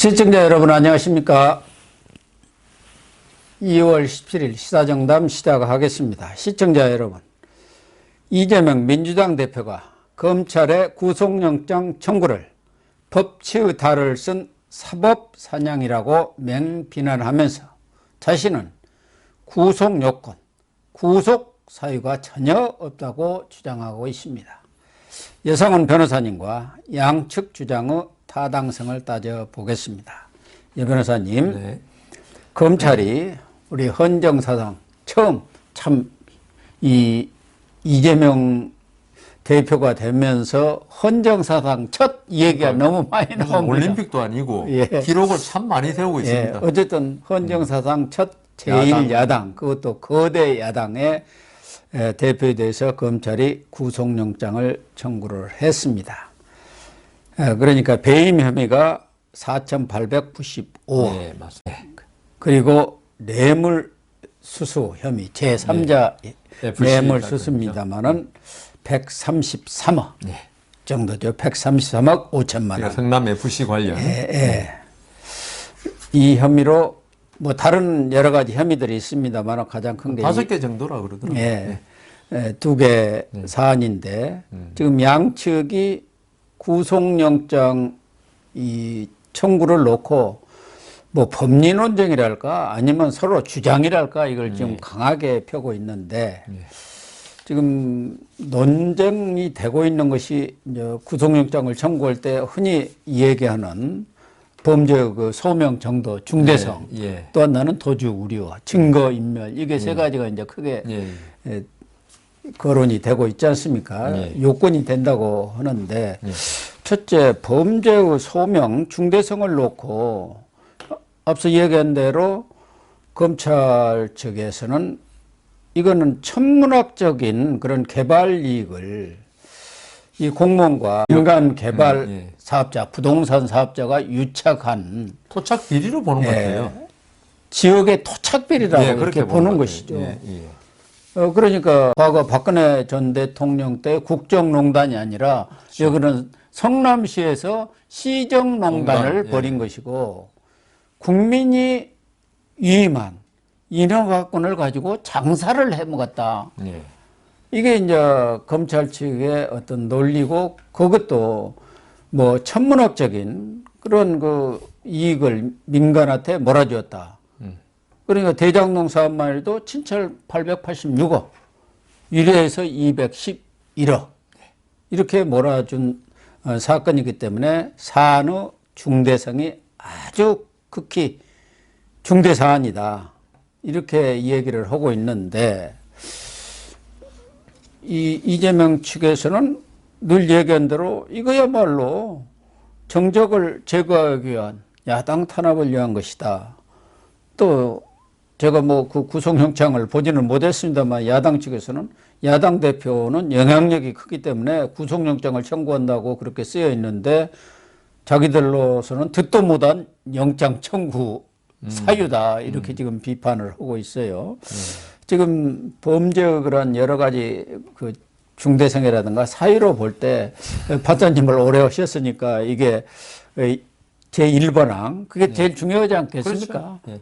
시청자 여러분 안녕하십니까. 2월 17일 시사정담 시작하겠습니다. 시청자 여러분, 이재명 민주당 대표가 검찰의 구속영장 청구를 법치의 달을 쓴 사법사냥이라고 맹비난하면서 자신은 구속요건, 구속 사유가 전혀 없다고 주장하고 있습니다. 여상훈 변호사님과 양측 주장의 타당성을 따져보겠습니다. 예, 변호사님, 네. 검찰이 우리 헌정사상 처음 참 이재명 대표가 되면서 헌정사상 첫 얘기가 너무 많이 나옵니다. 올림픽도 아니고 예. 기록을 참 많이 세우고 있습니다. 예, 어쨌든 헌정사상 첫 제1야당, 그것도 거대 야당의 대표에 대해서 검찰이 구속영장을 청구를 했습니다. 그러니까 배임 혐의가 4,895. 네, 맞습니다. 그리고 뇌물수수 혐의 제3자 뇌물수수입니다만은 133억 정도죠. 133억 5천만 원. 성남 FC 관련. 이 혐의로 뭐 다른 여러 가지 혐의들이 있습니다만 가장 큰 게 5개 정도라 그러더라고요. 두 개 사안인데 지금 양측이 구속영장 이 청구를 놓고 뭐 법리 논쟁이랄까 아니면 서로 주장이랄까 이걸 지금 강하게 펴고 있는데 지금 논쟁이 되고 있는 것이 이제 구속영장을 청구할 때 흔히 얘기하는 범죄의 그 소명 정도, 중대성, 또 하나는 도주 우려, 증거 인멸, 이게 세 가지가 이제 크게 거론이 되고 있지 않습니까? 요건이 된다고 하는데 첫째, 범죄의 소명, 중대성을 놓고 앞서 얘기한 대로 검찰 측에서는 이거는 천문학적인 그런 개발 이익을 이 공무원과 민간 개발 사업자, 부동산 사업자가 유착한 토착 비리로 보는 것 같아요. 지역의 토착 비리라고 이렇게 보는 것이죠. 그러니까 과거 박근혜 전 대통령 때 국정농단이 아니라 그렇죠. 여기는 성남시에서 시정농단을 벌인 것이고 국민이 위임한 인허가권을 가지고 장사를 해먹었다. 이게 이제 검찰 측의 어떤 논리고 그것도 뭐 천문학적인 그런 그 이익을 민간한테 몰아주었다. 그러니까 대장동 사업만 해도 친철 886억, 유례해서 211억 이렇게 몰아준 사건이기 때문에 사안의 중대성이 아주 극히 중대 사안이다. 이렇게 얘기를 하고 있는데 이재명 측에서는 늘 얘기한 대로 이거야말로 정적을 제거하기 위한 야당 탄압을 위한 것이다. 또 제가 뭐 그 구속영장을 보지는 못했습니다만 야당 측에서는 야당 대표는 영향력이 크기 때문에 구속영장을 청구한다고 그렇게 쓰여 있는데 자기들로서는 듣도 못한 영장 청구 사유다 이렇게 지금 비판을 하고 있어요. 지금 범죄의 그런 여러 가지 그 중대성이라든가 사유로 볼 때 박사님을 오래 하셨으니까 이게 제1번항 그게 제일 중요하지 않겠습니까? 그렇죠.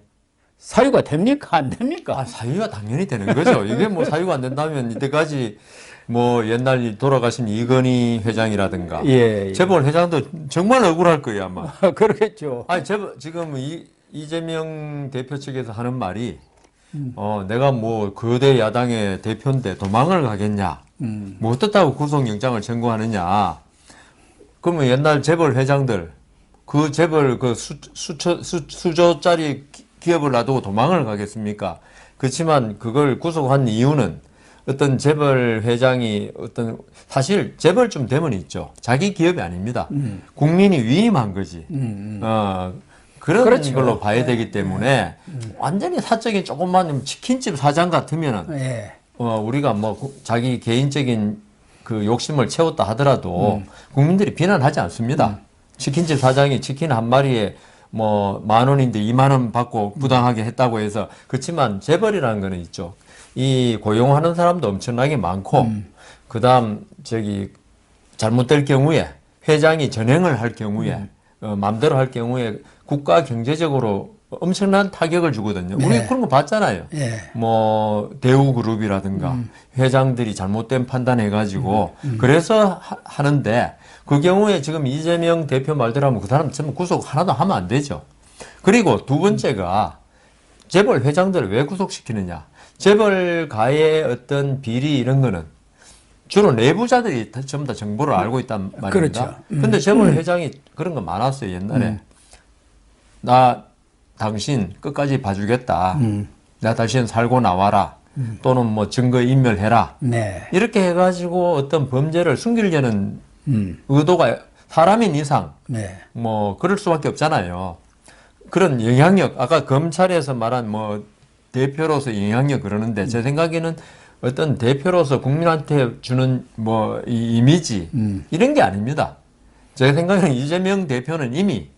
사유가 됩니까? 안 됩니까? 사유가 당연히 되는 거죠. 이게 뭐 사유가 안 된다면 이때까지 뭐 옛날 돌아가신 이건희 회장이라든가 재벌 회장도 정말 억울할 거예요 아마. 그렇겠죠. 지금 이재명 대표 측에서 하는 말이 내가 뭐 거대 야당의 대표인데 도망을 가겠냐, 뭐 어떻다고 구속영장을 청구하느냐. 그러면 옛날 재벌 회장들 그 재벌 그 수조짜리 기업을 놔두고 도망을 가겠습니까? 그렇지만 그걸 구속한 이유는 어떤 재벌 회장이 사실 재벌쯤 되면 있죠. 자기 기업이 아닙니다. 국민이 위임한 거지. 그런 그렇죠. 걸로 봐야 되기 때문에 완전히 사적인 조그만 치킨집 사장 같으면은 우리가 뭐 자기 개인적인 그 욕심을 채웠다 하더라도 국민들이 비난하지 않습니다. 치킨집 사장이 치킨 한 마리에 뭐 10,000원인데 20,000원 받고 부당하게 했다고 해서 그렇지만 재벌이라는 거는 있죠. 이 고용하는 사람도 엄청나게 많고 그다음 잘못될 경우에 회장이 전횡을 할 경우에 마음대로 할 경우에 국가 경제적으로 엄청난 타격을 주거든요. 우리 네. 그런 거 봤잖아요. 예. 뭐 대우그룹이라든가 회장들이 잘못된 판단해가지고 그래서 하는데 그 경우에 지금 이재명 대표 말대로 하면 그 사람 전부 구속 하나도 하면 안 되죠. 그리고 두 번째가 재벌 회장들을 왜 구속시키느냐. 재벌가의 어떤 비리 이런 거는 주로 내부자들이 전부 다 정보를 알고 있단 말입니다. 그렇죠. 근데 재벌 회장이 그런 거 많았어요, 옛날에. 나 당신 끝까지 봐주겠다. 나 당신 살고 나와라. 또는 뭐 증거 인멸해라. 네. 이렇게 해가지고 어떤 범죄를 숨기려는 의도가 사람인 이상 네. 뭐 그럴 수밖에 없잖아요. 그런 영향력, 아까 검찰에서 말한 뭐 대표로서 영향력 그러는데 제 생각에는 어떤 대표로서 국민한테 주는 뭐 이 이미지 이런 게 아닙니다. 제 생각에는 이재명 대표는 이미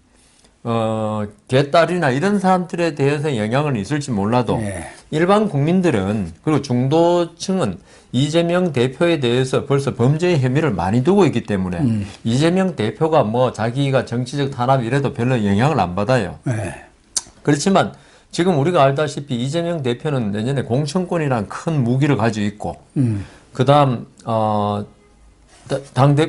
개딸이나 이런 사람들에 대해서 영향은 있을지 몰라도 네. 일반 국민들은 그리고 중도층은 이재명 대표에 대해서 벌써 범죄의 혐의를 많이 두고 있기 때문에 이재명 대표가 뭐 자기가 정치적 탄압 이래도 별로 영향을 안 받아요. 네. 그렇지만 지금 우리가 알다시피 이재명 대표는 내년에 공천권이라는 큰 무기를 가지고 있고 그다음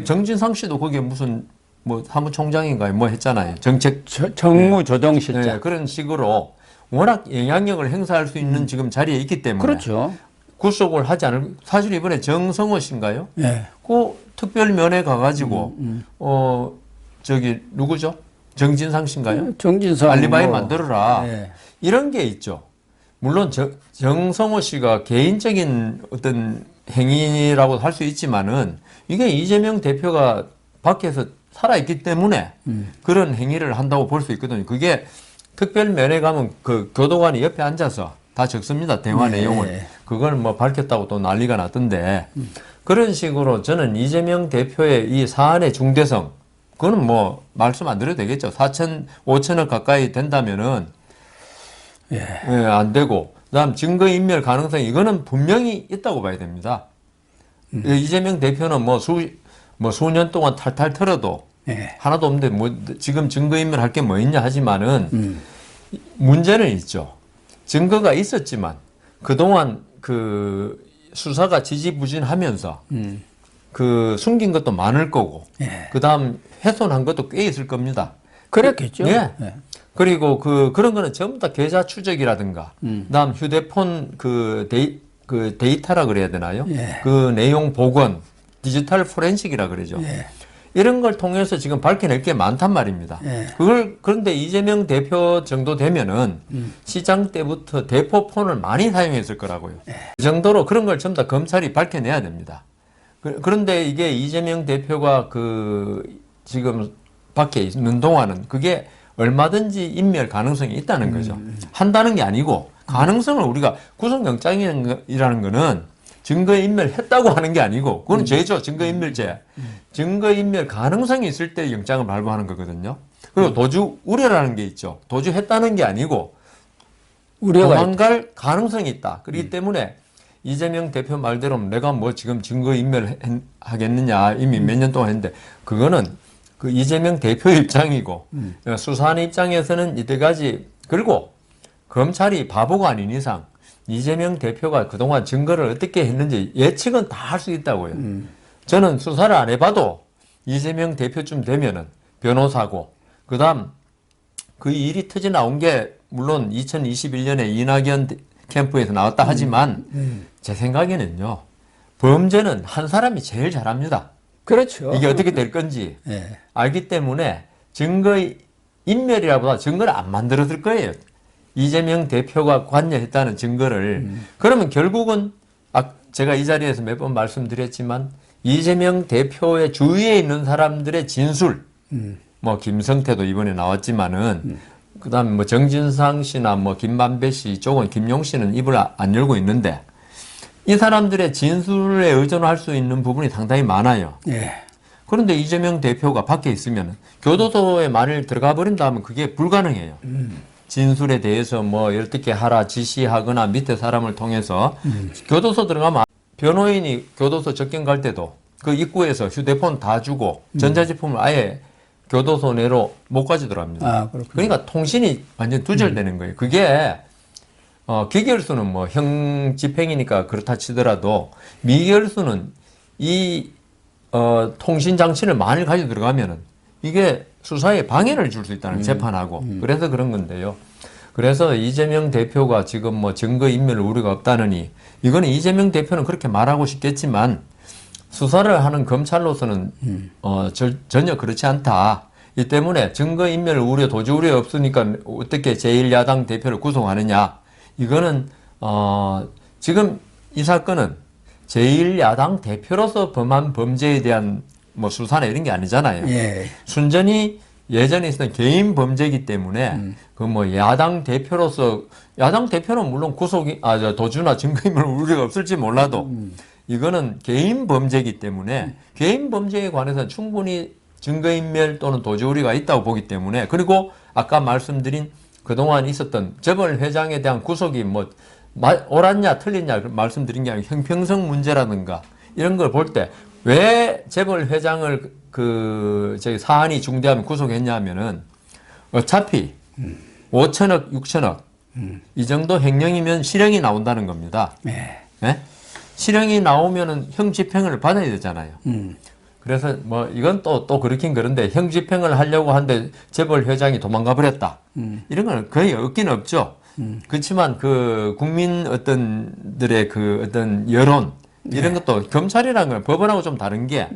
정진상 씨도 거기에 무슨 뭐 사무총장인가요? 뭐 했잖아요. 정책 정무조정실장. 네, 그런 식으로 워낙 영향력을 행사할 수 있는 지금 자리에 있기 때문에 그렇죠. 구속을 하지 않을 사실 이번에 정성호 씨인가요? 네. 그 특별면회 가가지고 저기 누구죠? 정진상 씨인가요? 정진상 알리바이 뭐, 만들어라. 네. 이런 게 있죠. 물론 정성호 씨가 개인적인 어떤 행위라고 할 수 있지만은 이게 이재명 대표가 밖에서 살아있기 때문에 그런 행위를 한다고 볼 수 있거든요. 그게 특별 면회 가면 그 교도관이 옆에 앉아서 다 적습니다. 대화 네. 내용을. 그걸 뭐 밝혔다고 또 난리가 났던데 그런 식으로 저는 이재명 대표의 이 사안의 중대성 그거는 뭐 말씀 안 드려도 되겠죠. 5천억 가까이 된다면은 예, 안 되고 그다음 증거인멸 가능성 이거는 분명히 있다고 봐야 됩니다. 이재명 대표는 뭐 수년 동안 탈탈 털어도 네. 하나도 없는데 뭐 지금 증거인멸 할 게 뭐 있냐 하지만은 문제는 있죠. 증거가 있었지만 그동안 그 수사가 지지부진하면서 그 숨긴 것도 많을 거고 네. 그다음 훼손한 것도 꽤 있을 겁니다. 그랬겠죠. 예. 네. 그리고 그런 거는 전부 다 계좌 추적이라든가 그다음 휴대폰 데이터라 그래야 되나요? 예. 그 내용 복원, 디지털 포렌식이라 그러죠. 예. 이런 걸 통해서 지금 밝혀낼 게 많단 말입니다. 예. 그런데 이재명 대표 정도 되면은 시장 때부터 대포폰을 많이 사용했을 거라고요. 그 정도로 그런 걸 전부 다 검찰이 밝혀내야 됩니다. 그런데 이게 이재명 대표가 지금 밖에 있는 동안은 그게 얼마든지 인멸 가능성이 있다는 거죠. 한다는 게 아니고 가능성을 우리가 구속영장이라는 거는 증거인멸했다고 하는 게 아니고 그건 죄죠. 증거인멸죄. 증거인멸 가능성이 있을 때 영장을 발부하는 거거든요. 그리고 도주 우려라는 게 있죠. 도주했다는 게 아니고 도망갈 가능성이 있다. 그렇기 때문에 이재명 대표 말대로 내가 뭐 지금 증거인멸 하겠느냐 이미 몇 년 동안 했는데 그거는 그 이재명 대표 입장이고 수사하는 입장에서는 이때까지 그리고 검찰이 바보가 아닌 이상 이재명 대표가 그동안 증거를 어떻게 했는지 예측은 다 할 수 있다고요. 저는 수사를 안 해봐도 이재명 대표쯤 되면은 변호사고 그다음 그 일이 터져 나온 게 물론 2021년에 이낙연 캠프에서 나왔다 하지만 제 생각에는요. 범죄는 한 사람이 제일 잘합니다. 그렇죠. 이게 어떻게 될 건지 예. 알기 때문에 증거인멸이라보다 증거를 안 만들었을 거예요. 이재명 대표가 관여했다는 증거를. 그러면 결국은 제가 이 자리에서 몇 번 말씀드렸지만 이재명 대표의 주위에 있는 사람들의 진술 뭐 김성태도 이번에 나왔지만은 그다음에 뭐 정진상 씨나 뭐 김만배 씨 쪽은 김용 씨는 입을 안 열고 있는데 이 사람들의 진술에 의존할 수 있는 부분이 상당히 많아요. 예. 그런데 이재명 대표가 밖에 있으면 교도소에 만일 들어가 버린다 하면 그게 불가능해요. 진술에 대해서 뭐 어떻게 하라 지시하거나 밑에 사람을 통해서 교도소 들어가면 변호인이 교도소 접견 갈 때도 그 입구에서 휴대폰 다 주고 전자제품을 아예 교도소 내로 못 가지더랍니다. 아, 그렇군요. 그러니까 통신이 완전 두절되는 거예요. 그게 기결수는 뭐 형 집행이니까 그렇다 치더라도 미결수는 이 통신 장치를 만일 가지고 들어가면은 이게 수사에 방해를 줄 수 있다는 재판하고 그래서 그런 건데요. 그래서 이재명 대표가 지금 뭐 증거 인멸 우려가 없다느니 이거는 이재명 대표는 그렇게 말하고 싶겠지만 수사를 하는 검찰로서는 전혀 그렇지 않다. 이 때문에 증거 인멸 우려, 도주 우려 없으니까 어떻게 제1야당 대표를 구속하느냐. 이거는 지금 이 사건은 제1야당 대표로서 범한 범죄에 대한 뭐 수사나 이런 게 아니잖아요. 예. 순전히 예전에 있었던 개인 범죄이기 때문에 그 뭐 야당 대표로서 야당 대표는 물론 구속이 도주나 증거인멸 우려가 없을지 몰라도 이거는 개인 범죄이기 때문에 개인 범죄에 관해서는 충분히 증거인멸 또는 도주 우려가 있다고 보기 때문에 그리고 아까 말씀드린 그동안 있었던 재벌 회장에 대한 구속이 뭐 옳았냐 틀렸냐 말씀드린 게 아니라 형평성 문제라든가 이런 걸 볼 때 왜 재벌 회장을 저기 사안이 중대하면 구속했냐 하면은 어차피 5천억, 6천억 이 정도 횡령이면 실형이 나온다는 겁니다. 네. 네? 실형이 나오면은 형 집행을 받아야 되잖아요. 그래서 뭐 이건 또 그렇긴 그런데 형 집행을 하려고 하는데 재벌 회장이 도망가 버렸다. 이런 건 거의 없긴 없죠. 그렇지만 그 국민 어떤들의 그 어떤 여론 이런 것도 검찰이라는 건 법원하고 좀 다른 게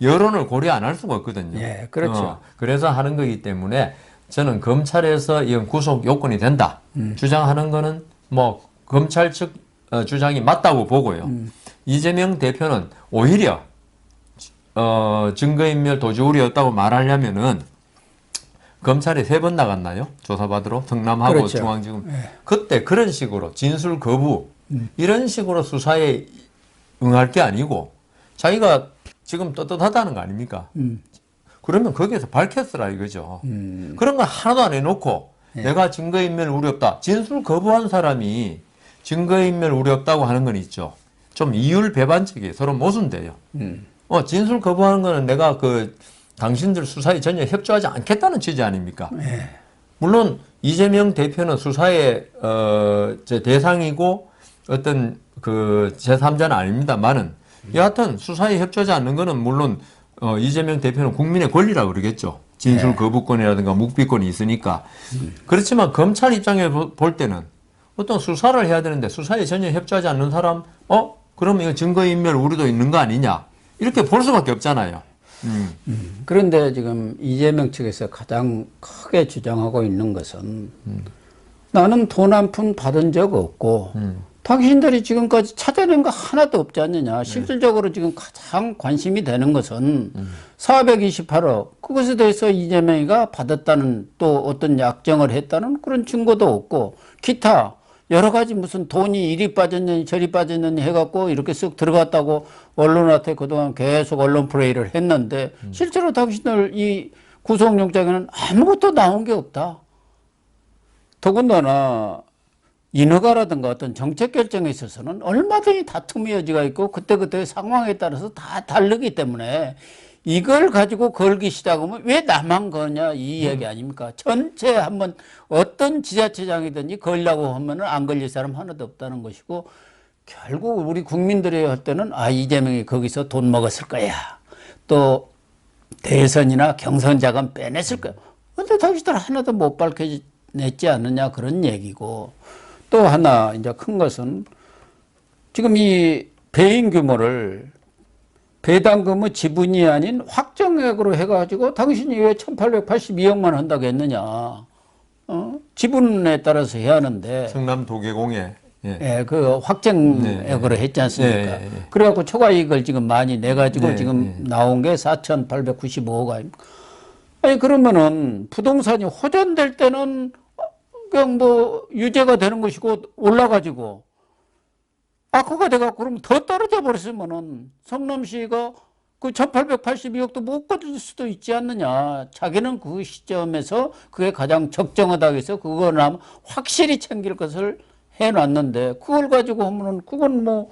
여론을 고려 안 할 수가 없거든요. 예, 그렇죠. 그래서 하는 거기 때문에 저는 검찰에서 이건 구속 요건이 된다. 주장하는 거는 뭐 검찰 측 주장이 맞다고 보고요. 이재명 대표는 오히려 증거인멸 도주 우려 없다고 말하려면은 검찰에 3번 나갔나요? 조사받으러 성남하고 그렇죠. 중앙지검. 예. 그때 그런 식으로 진술 거부 이런 식으로 수사에 응할 게 아니고 자기가 지금 떳떳하다는 거 아닙니까? 그러면 거기에서 밝혔으라 이거죠. 그런 거 하나도 안 해놓고 내가 증거인멸 우려 없다. 진술 거부한 사람이 증거인멸 우려 없다고 하는 건 있죠. 좀 이율 배반적이에요. 서로 모순돼요. 진술 거부하는 거는 내가 당신들 수사에 전혀 협조하지 않겠다는 취지 아닙니까? 물론 이재명 대표는 수사의 대상이고 어떤 제3자는 아닙니다만은 여하튼 수사에 협조하지 않는 거는 물론 이재명 대표는 국민의 권리라고 그러겠죠. 진술 거부권이라든가 묵비권이 있으니까. 그렇지만 검찰 입장에 볼 때는 어떤 수사를 해야 되는데 수사에 전혀 협조하지 않는 사람 그러면 이거 증거인멸 우려도 있는 거 아니냐 이렇게 볼 수밖에 없잖아요. 그런데 지금 이재명 측에서 가장 크게 주장하고 있는 것은 나는 돈 한 푼 받은 적 없고 당신들이 지금까지 찾아낸 거 하나도 없지 않느냐. 실질적으로 지금 가장 관심이 되는 것은 428억 그것에 대해서 이재명이가 받았다는 또 어떤 약정을 했다는 그런 증거도 없고 기타 여러 가지 무슨 돈이 이리 빠졌느니 저리 빠졌느니 해갖고 이렇게 쓱 들어갔다고 언론한테 그동안 계속 언론 플레이를 했는데 실제로 당신들 이 구속영장에는 아무것도 나온 게 없다. 더군다나 인허가라든가 어떤 정책 결정에 있어서는 얼마든지 다툼의 여지가 있고 그때그때 상황에 따라서 다 다르기 때문에 이걸 가지고 걸기 시작하면 왜 나만 거냐 이 얘기 아닙니까? 전체 한번 어떤 지자체장이든지 걸려고 하면은 안 걸릴 사람 하나도 없다는 것이고 결국 우리 국민들이 할 때는 이재명이 거기서 돈 먹었을 거야. 또 대선이나 경선 자금 빼냈을 거야. 근데 당신들 하나도 못 밝혀냈지 않느냐 그런 얘기고 또 하나 이제 큰 것은 지금 이 배임 규모를 배당금의 지분이 아닌 확정액으로 해가지고 당신이 왜 1882억만 한다고 했느냐. 지분에 따라서 해야 하는데. 성남 도계공에. 그 확정액으로 했지 않습니까? 그래갖고 초과이익을 지금 많이 내가지고 지금 나온 게 4,895억 아닙니까? 아니, 그러면은 부동산이 호전될 때는 그냥 뭐 유죄가 되는 것이고 올라가지고 악화가 돼갖고 그러면 더 떨어져 버렸으면은 성남시가 그 1882억도 못 거둘 수도 있지 않느냐. 자기는 그 시점에서 그게 가장 적정하다고 해서 그거는 확실히 챙길 것을 해놨는데 그걸 가지고 하면은 그건 뭐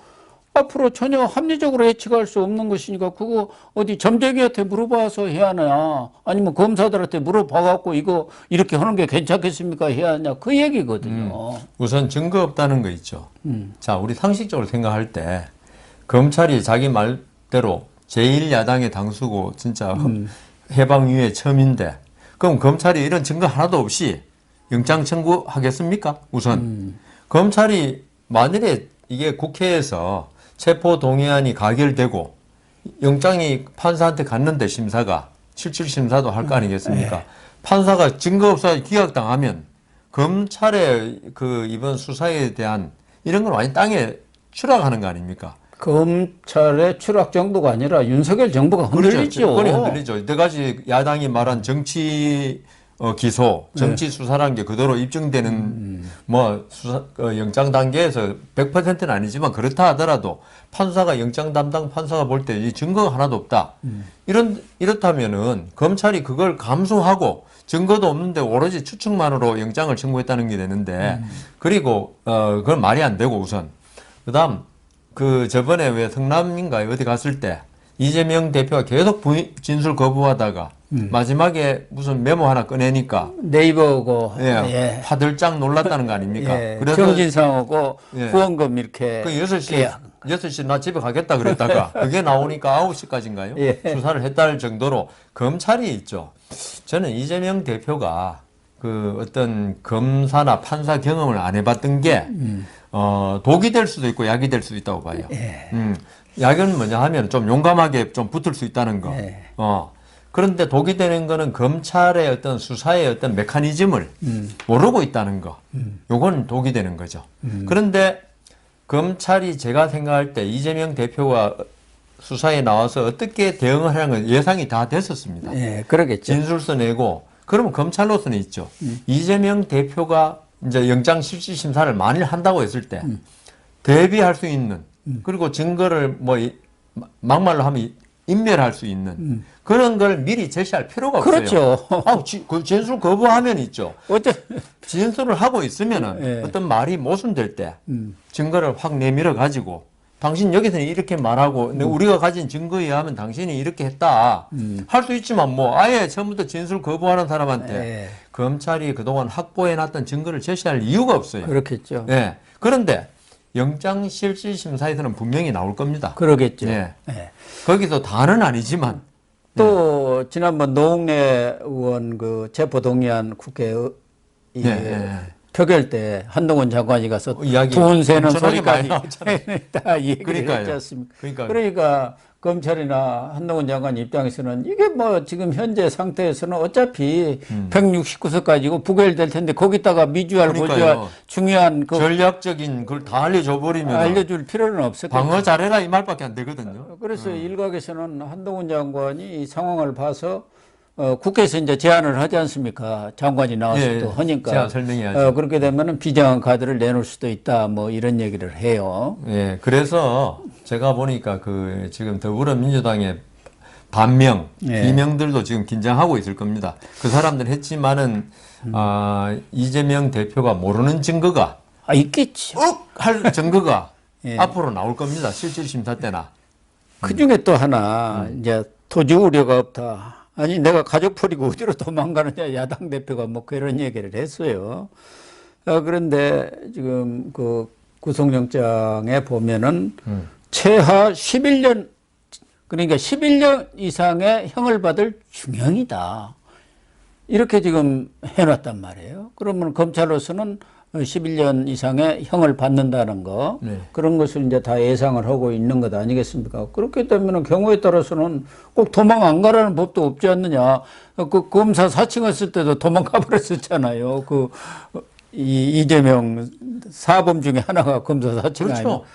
앞으로 전혀 합리적으로 예측할 수 없는 것이니까 그거 어디 점쟁이한테 물어봐서 해야 하냐 아니면 검사들한테 물어봐갖고 이거 이렇게 하는 게 괜찮겠습니까 해야 하냐 그 얘기거든요. 우선 증거 없다는 거 있죠. 자, 우리 상식적으로 생각할 때 검찰이 자기 말대로 제1야당의 당수고 진짜 해방 이후에 처음인데 그럼 검찰이 이런 증거 하나도 없이 영장 청구하겠습니까? 우선 검찰이 만일에 이게 국회에서 체포동의안이 가결되고 영장이 판사한테 갔는데 심사가 77심사도 할 거 아니겠습니까? 판사가 증거 없어 기각당하면 검찰의 그 이번 수사에 대한 이런 건 완전 땅에 추락하는 거 아닙니까? 검찰의 추락 정도가 아니라 윤석열 정부가 흔들리죠. 정권이 흔들리죠. 여태까지 야당이 말한 정치 기소, 정치 수사라는 게 그대로 입증되는 뭐 수사 영장 단계에서 100%는 아니지만 그렇다 하더라도 판사가 영장 담당 판사가 볼 때 이 증거가 하나도 없다. 이렇다면은 검찰이 그걸 감수하고 증거도 없는데 오로지 추측만으로 영장을 청구했다는 게 되는데 그리고 그건 말이 안 되고 우선 그다음 그 저번에 왜 성남인가요 어디 갔을 때 이재명 대표가 계속 진술 거부하다가 마지막에 무슨 메모 하나 꺼내니까 네이버고 예, 화들짝 놀랐다는 거 아닙니까? 예, 그래서 정진상하고 후원금 이렇게 그 6시 나 집에 가겠다 그랬다가 그게 나오니까 9시까지인가요? 수사를 했다는 정도로 검찰이 있죠. 저는 이재명 대표가 그 어떤 검사나 판사 경험을 안 해봤던 게 독이 될 수도 있고 약이 될 수도 있다고 봐요. 약은 뭐냐 하면 좀 용감하게 좀 붙을 수 있다는 거. 그런데 독이 되는 거는 검찰의 어떤 수사의 어떤 메커니즘을 모르고 있다는 거. 요건 독이 되는 거죠. 그런데 검찰이 제가 생각할 때 이재명 대표가 수사에 나와서 어떻게 대응을 하는 건 예상이 다 됐었습니다. 그러겠죠. 진술서 내고 그러면 검찰로서는 있죠. 이재명 대표가 이제 영장 실질 심사를 만일 한다고 했을 때 대비할 수 있는 그리고 증거를 뭐 막말로 하면 인멸할 수 있는 그런 걸 미리 제시할 필요가 없어요. 그렇죠. 그 진술 거부하면 있죠. 어째 진술을 하고 있으면은 어떤 말이 모순될 때 증거를 확 내밀어 가지고 당신 여기서는 이렇게 말하고 우리가 가진 증거에 의하면 당신이 이렇게 했다 할 수 있지만 뭐 아예 처음부터 진술 거부하는 사람한테 검찰이 그동안 확보해놨던 증거를 제시할 이유가 없어요. 그렇겠죠. 그런데 영장실질심사에서는 분명히 나올 겁니다. 그러겠죠. 거기서 다는 아니지만 또 지난번 노웅래 의원 그 체포동의안 국회 표결 때 한동훈 장관이 가서 돈 세는 소리까지 다 얘기를 했지 않습니까? 그러니까 검찰이나 한동훈 장관 입장에서는 이게 뭐 지금 현재 상태에서는 어차피 169석 가지고 부결될 텐데 거기다가 미주알 고주알 중요한 그 전략적인 걸 다 알려줘 버리면 알려줄 필요는 없을 거예요. 방어 잘해라 이 말밖에 안 되거든요. 그래서 일각에서는 한동훈 장관이 이 상황을 봐서 국회에서 이제 제안을 하지 않습니까? 장관이 나와서 또 하니까. 제안 설명해야죠. 그렇게 되면은 비정한 카드를 내놓을 수도 있다. 뭐 이런 얘기를 해요. 그래서 제가 보니까 그 지금 더불어민주당의 반명, 비명들도 지금 긴장하고 있을 겁니다. 그 사람들 했지만은 이재명 대표가 모르는 증거가 있겠지. 할 증거가 앞으로 나올 겁니다. 실질심사 때나. 그 중에 또 하나 이제 토지 우려가 없다. 아니 내가 가족 버리고 어디로 도망가느냐 야당 대표가 뭐 그런 얘기를 했어요. 그런데 지금 그 구속영장에 보면은 최하 11년 그러니까 11년 이상의 형을 받을 중형이다. 이렇게 지금 해놨단 말이에요. 그러면 검찰로서는 11년 이상의 형을 받는다는 거 그런 것을 이제 다 예상을 하고 있는 것 아니겠습니까? 그렇기 때문에 경우에 따라서는 꼭 도망 안 가라는 법도 없지 않느냐. 그 검사 사칭했을 때도 도망가 버렸었잖아요. 그 이재명 사범 중에 하나가 검사 사칭 그렇죠.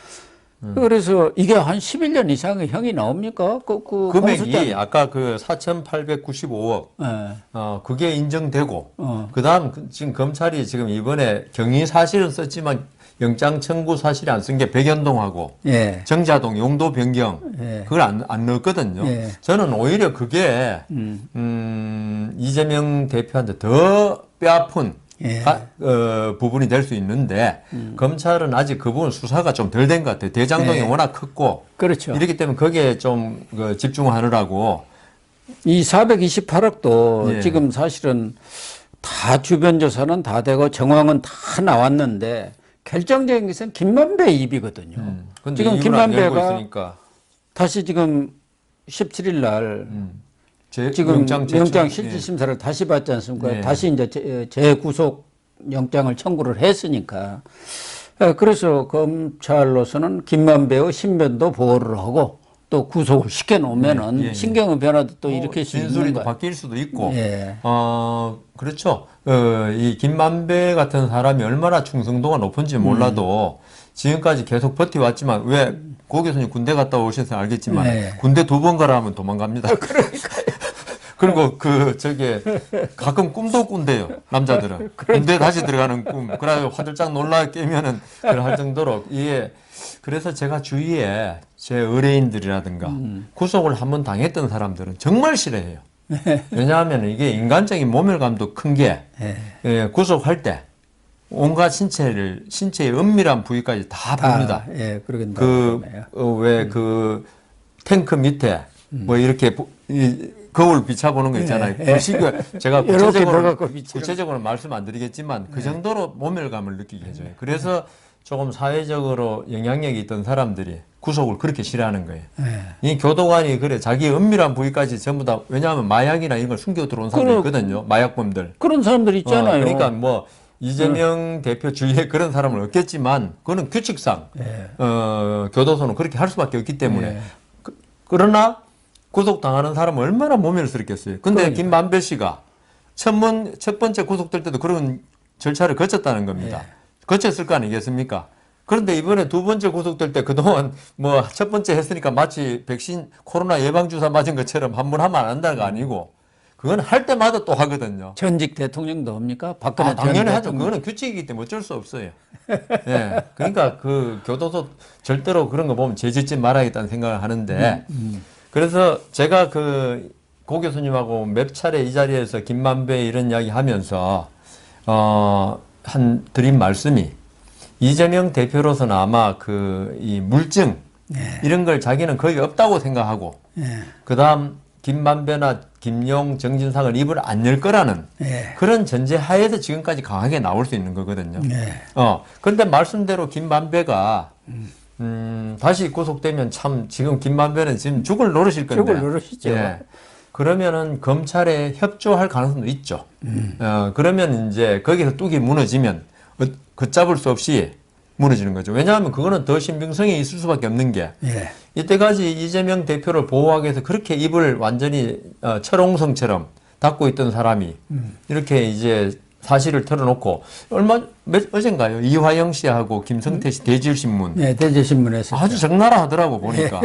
그래서 이게 한 11년 이상의 형이 나옵니까? 금액이 아까 그 4,895억 그게 인정되고 그다음 지금 검찰이 지금 이번에 경위 사실은 썼지만 영장 청구 사실이 안 쓴 게 백연동하고 정자동 용도 변경 그걸 안 넣었거든요. 저는 오히려 그게 이재명 대표한테 더 뼈아픈 예. 부분이 될 수 있는데 검찰은 아직 그 부분 수사가 좀 덜 된 것 같아요. 대장동이 예. 워낙 컸고 그렇죠. 이렇기 때문에 거기에 좀 집중하느라고 이 428억도 예. 지금 사실은 다 주변 조사는 다 되고 정황은 다 나왔는데 결정적인 것은 김만배 입이거든요. 근데 지금 이유를 안 열고 김만배가 있으니까 다시 지금 17일 날 지금 영장 영장 실질 심사를 다시 받지 않습니까? 예. 다시 이제 재구속 영장을 청구를 했으니까. 그래서 검찰로서는 김만배의 신변도 보호를 하고 또 구속을 시켜 놓으면은 예. 신경의 변화도 또 일으킬 수 있는 진술이 또 거예요. 바뀔 수도 있고. 예. 그렇죠. 이 김만배 같은 사람이 얼마나 충성도가 높은지 몰라도 지금까지 계속 버텨왔지만 왜 고 교수님 군대 갔다 오셔서 알겠지만 네. 군대 2번 가라 하면 도망갑니다. 그리고 저게 가끔 꿈도 꾼대요. 남자들은. 군대 다시 들어가는 꿈. 그래 화들짝 놀라 깨면은 그럴 정도로 이게 그래서 제가 주위에 제 의뢰인들이라든가 구속을 한번 당했던 사람들은 정말 싫어해요. 왜냐하면 이게 인간적인 모멸감도 큰 게 구속할 때 온갖 신체의 은밀한 부위까지 다 봅니다. 예, 그러긴 왜 탱크 밑에 뭐 이렇게 거울 비춰보는 거 있잖아요. 그 시기가 제가 구체적으로 말씀 안 드리겠지만 그 정도로 모멸감을 느끼게 해줘요. 그래서 조금 사회적으로 영향력이 있던 사람들이 구속을 그렇게 싫어하는 거예요. 이 교도관이 그래 자기 은밀한 부위까지 전부 다 왜냐하면 마약이나 이런 걸 숨겨 들어온 사람들이 있거든요. 마약범들. 그런 사람들 있잖아요. 그러니까 뭐 이재명 대표 주위에 그런 사람은 없겠지만 그거는 규칙상 교도소는 그렇게 할 수밖에 없기 때문에 그러나 구속당하는 사람은 얼마나 모멸스럽겠어요. 근데 김만배 씨가 첫 번째 구속될 때도 그런 절차를 거쳤다는 겁니다. 거쳤을 거 아니겠습니까? 그런데 이번에 2번째 구속될 때 그동안 뭐 첫 번째 했으니까 마치 백신 코로나 예방주사 맞은 것처럼 한 번 하면 안 한다는 거 아니고 그건 할 때마다 또 하거든요. 전직 대통령도 합니까? 박근혜 당연히 하죠. 그거는 규칙이기 때문에 어쩔 수 없어요. 예. 그러니까 그 교도소 절대로 그런 거 보면 죄짓지 말아야겠다는 생각을 하는데 그래서 제가 고 교수님하고 몇 차례 이 자리에서 김만배 이런 이야기 하면서 드린 말씀이 이재명 대표로서는 아마 이 물증 이런 걸 자기는 거의 없다고 생각하고 그다음 김만배나 김용, 정진상을 입을 안 열 거라는 그런 전제 하에서 지금까지 강하게 나올 수 있는 거거든요. 그런데 말씀대로 김만배가 다시 구속되면 참 지금 김만배는 지금 죽을 노릇일 건데. 죽을 노릇이죠. 그러면은 검찰에 협조할 가능성도 있죠. 그러면 이제 거기서 뚝이 무너지면 걷잡을 수 없이 무너지는 거죠. 왜냐하면 그거는 더 신빙성이 있을 수밖에 없는 게 이때까지 이재명 대표를 보호하기 위해서 그렇게 입을 완전히 철옹성처럼 닫고 있던 사람이 이렇게 이제 사실을 털어놓고 어젠가요? 이화영 씨하고 김성태 씨 대질신문. 네, 대질신문에서 아주 적나라 하더라고 보니까.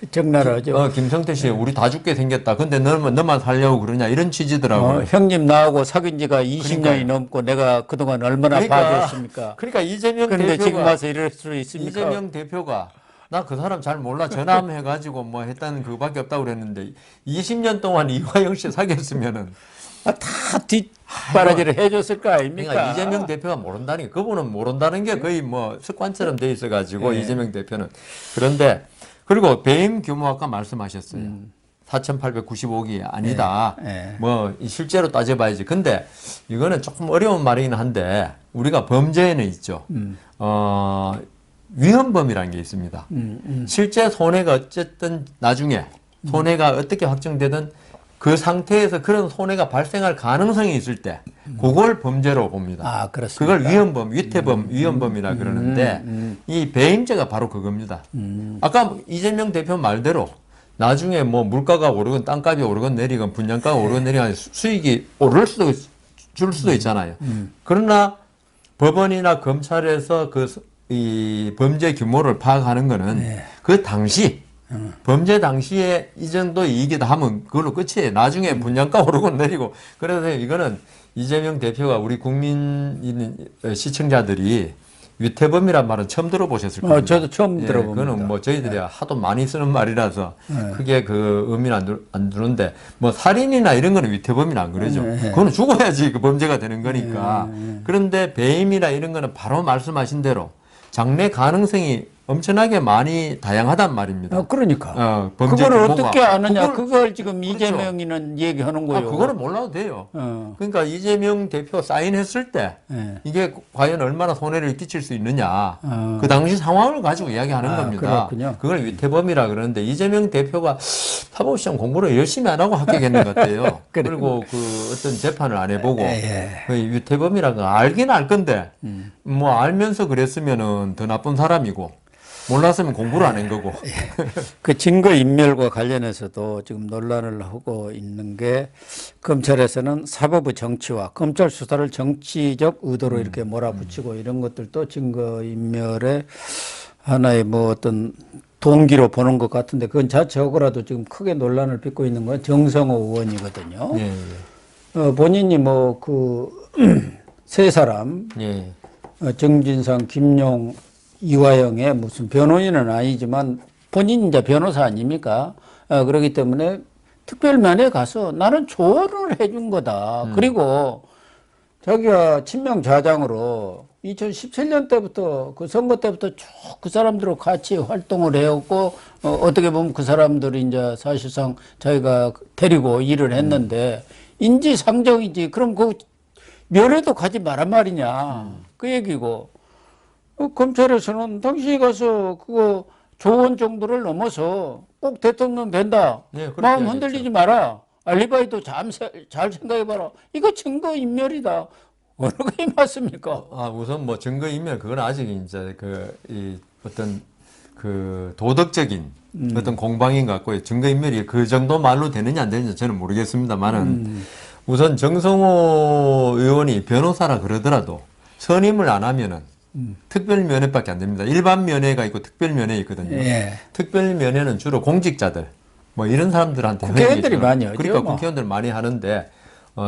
적나라하죠. 김성태 씨 우리 다 죽게 생겼다. 근데 너만 살려고 그러냐 이런 취지더라고요. 형님 나하고 사귄 지가 20년이 넘고 내가 그동안 얼마나 봐줬습니까? 그러니까 이재명 그런데 대표가 지금 와서 이럴 수 있습니까? 이재명 대표가 나 그 사람 잘 몰라 전화 한번 해가지고 뭐 했다는 그거밖에 없다고 그랬는데 20년 동안 이화영 씨 사귀었으면은 다 뒷바라지를 해줬을 거 아닙니까? 그러니까 이재명 대표가 모른다는 게 그분은 모른다는 게 거의 뭐 습관처럼 돼 있어가지고 이재명 대표는 그런데 그리고 배임 규모 아까 말씀하셨어요. 4,895기 아니다. 뭐 실제로 따져봐야지. 근데 이거는 조금 어려운 말이긴 한데 우리가 범죄에는 있죠. 위헌범이라는 게 있습니다. 실제 손해가 어쨌든 나중에 손해가 어떻게 확정되든 그 상태에서 그런 손해가 발생할 가능성이 있을 때 그걸 범죄로 봅니다. 아, 그렇습니다. 그걸 위헌범, 위태범, 위헌범이라 그러는데 이 배임죄가 바로 그겁니다. 아까 이재명 대표 말대로 나중에 뭐 물가가 오르건 땅값이 오르건 내리건 분양가가 오르건 내리건 수익이 오를 수도 줄 수도 있잖아요. 그러나 법원이나 검찰에서 이 범죄 규모를 파악하는 거는 그 당시 범죄 당시에 이 정도 이익이다 하면 그걸로 끝이에요. 나중에 분양가 오르고 내리고. 그래서 이거는 이재명 대표가 우리 국민 시청자들이 위태범이란 말은 처음 들어보셨을 겁니다. 저도 처음 예, 들어봅니다. 그거는 뭐 저희들이 하도 많이 쓰는 말이라서 네. 크게 그 의미는 안 두는데 뭐 살인이나 이런 거는 위태범이는 안 그러죠. 네. 그거는 죽어야지 그 범죄가 되는 거니까. 그런데 배임이나 이런 거는 바로 말씀하신 대로 장래 가능성이 엄청나게 많이 다양하단 말입니다. 그러니까. 범죄 그걸 규모가. 어떻게 아느냐. 그걸- 그걸 지금 그렇죠. 이재명이는 얘기하는 거예요. 그거는 몰라도 돼요. 그러니까 이재명 대표 사인했을 때 네. 이게 과연 얼마나 손해를 끼칠 수 있느냐. 그 당시 상황을 가지고 이야기하는 겁니다. 그렇군요. 그걸 위태범이라 그러는데 이재명 대표가 사법시험 공부를 열심히 안 하고 합격했는 것 같아요. 그리고 그 어떤 재판을 안 해보고 그 위태범이라는 거 알긴 알 건데 뭐 알면서 그랬으면은 더 나쁜 사람이고 몰랐으면 공부를 안 한 거고. 그 증거 인멸과 관련해서도 지금 논란을 하고 있는 게 검찰에서는 사법의 정치와 검찰 수사를 정치적 의도로 이렇게 몰아붙이고 이런 것들도 증거 인멸의 하나의 뭐 어떤 동기로 보는 것 같은데 그건 자체적으로라도 지금 크게 논란을 빚고 있는 건 정성호 의원이거든요. 예, 본인이 뭐 그 세 사람 예. 정진상, 김용, 이화영의 무슨 변호인은 아니지만 본인 이제 변호사 아닙니까? 그렇기 때문에 특별면에 가서 나는 조언을 해준 거다. 그리고 자기가 친명 좌장으로 2017년 때부터 그 선거 때부터 쭉 그 사람들하고 같이 활동을 해왔고 어떻게 보면 그 사람들이 이제 사실상 자기가 데리고 일을 했는데 인지상정이지. 그럼 그 면회도 가지 말란 말이냐. 그 얘기고. 검찰에서는 당신이 가서 그거 조언 정도를 넘어서 꼭 대통령 된다. 네, 그렇게 마음 해야겠죠. 흔들리지 마라. 알리바이도 잘 생각해봐라. 이거 증거 인멸이다. 어느 게 맞습니까? 우선 뭐 증거인멸 그건 아직 이제 이 어떤 그 도덕적인 어떤 공방인 것 같고요. 증거인멸이 그 정도 말로 되느냐 안 되느냐 저는 모르겠습니다만은 우선 정성호 의원이 변호사라 그러더라도 선임을 안 하면은 특별면회밖에 안 됩니다. 일반 면회가 있고 특별면회 있거든요. 예. 특별면회는 주로 공직자들 뭐 이런 사람들한테 국회의원들이 하는 많이 거죠. 하죠, 그러니까 뭐. 국회의원들 많이 하는데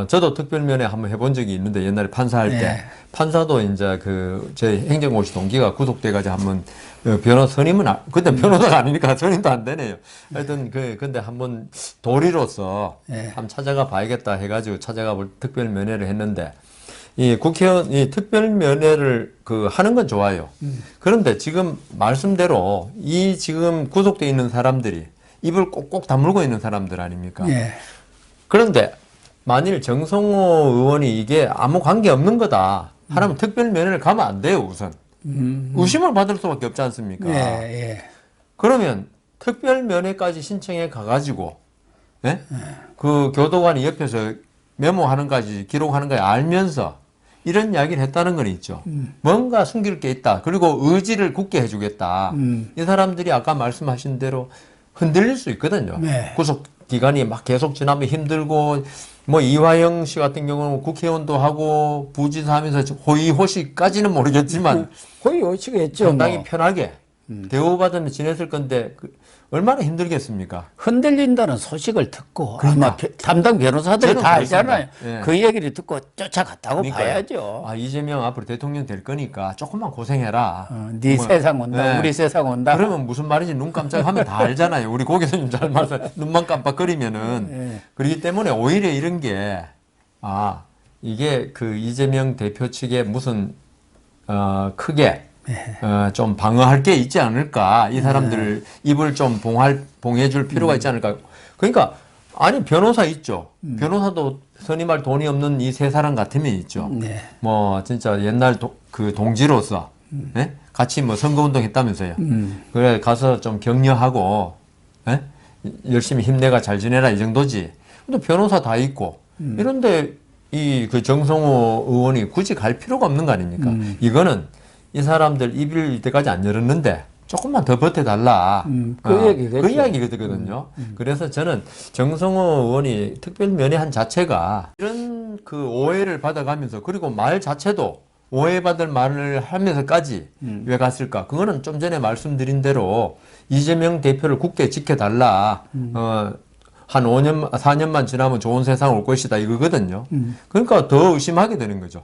저도 특별면회 한번 해본 적이 있는데 옛날에 판사할 때 예. 판사도 이제 제 행정고시 동기가 구속돼가지고 한번 변호사 선임은 그때 변호사가 아니니까 선임도 안 되네요. 하여튼 근데 한번 도리로서 한번 찾아가 봐야겠다 해가지고 찾아가 볼 특별면회를 했는데 이 국회의원 이 특별면회를 하는 건 좋아요. 그런데 지금 말씀대로 이 지금 구속돼 있는 사람들이 입을 꼭꼭 다물고 있는 사람들 아닙니까? 예. 그런데 만일 정성호 의원이 이게 아무 관계 없는 거다 하라면 특별면회를 가면 안 돼요, 우선. 의심을 받을 수밖에 없지 않습니까? 예. 그러면 특별면회까지 신청해 가가지고, 예? 그 교도관이 옆에서 메모하는 까지 기록하는 거 알면서 이런 이야기를 했다는 건 있죠. 뭔가 숨길 게 있다. 그리고 의지를 굳게 해주겠다. 이 사람들이 아까 말씀하신 대로 흔들릴 수 있거든요. 네. 구속 기간이 막 계속 지나면 힘들고 뭐 이화영 씨 같은 경우는 국회의원도 하고 부지사 하면서 호의호식까지는 모르겠지만 거의 오시겠죠. 상당히 뭐. 편하게 대우받으며 지냈을 건데 얼마나 힘들겠습니까? 흔들린다는 소식을 듣고 아마 담당 변호사들이 저는 다 그렇습니다. 알잖아요. 예. 그 얘기를 듣고 쫓아갔다고 그러니까요. 봐야죠. 이재명 앞으로 대통령 될 거니까 조금만 고생해라. 네 뭐, 세상 온다. 네. 우리 세상 온다. 그러면 무슨 말인지 눈 깜짝하면 다 알잖아요. 우리 고교수님 잘 말씀 눈만 깜빡거리면은 그렇기 때문에 오히려 이런 게 이게 그 이재명 대표 측에 무슨 크게 좀 방어할 게 있지 않을까. 이 사람들 입을 좀 봉해줄 필요가 있지 않을까. 그러니까 아니 변호사 있죠. 변호사도 선임할 돈이 없는 이 세 사람 같으면 있죠. 네. 뭐 진짜 옛날 그 동지로서 예? 같이 뭐 선거운동 했다면서요. 그래 가서 좀 격려하고 예? 열심히 힘내가 잘 지내라 이 정도지. 근데 변호사 다 있고 이런데 이 그 정성호 의원이 굳이 갈 필요가 없는 거 아닙니까? 이거는 이 사람들 입일 때까지 안 열었는데 조금만 더 버텨달라. 그 얘기겠죠. 그 이야기거든요. 그래서 저는 정성호 의원이 특별면회한 자체가 이런 그 오해를 받아가면서 그리고 말 자체도 오해받을 말을 하면서까지 왜 갔을까? 그거는 좀 전에 말씀드린 대로 이재명 대표를 굳게 지켜달라. 한 5년, 4년만 지나면 좋은 세상 올 것이다 이거거든요. 그러니까 더 의심하게 되는 거죠.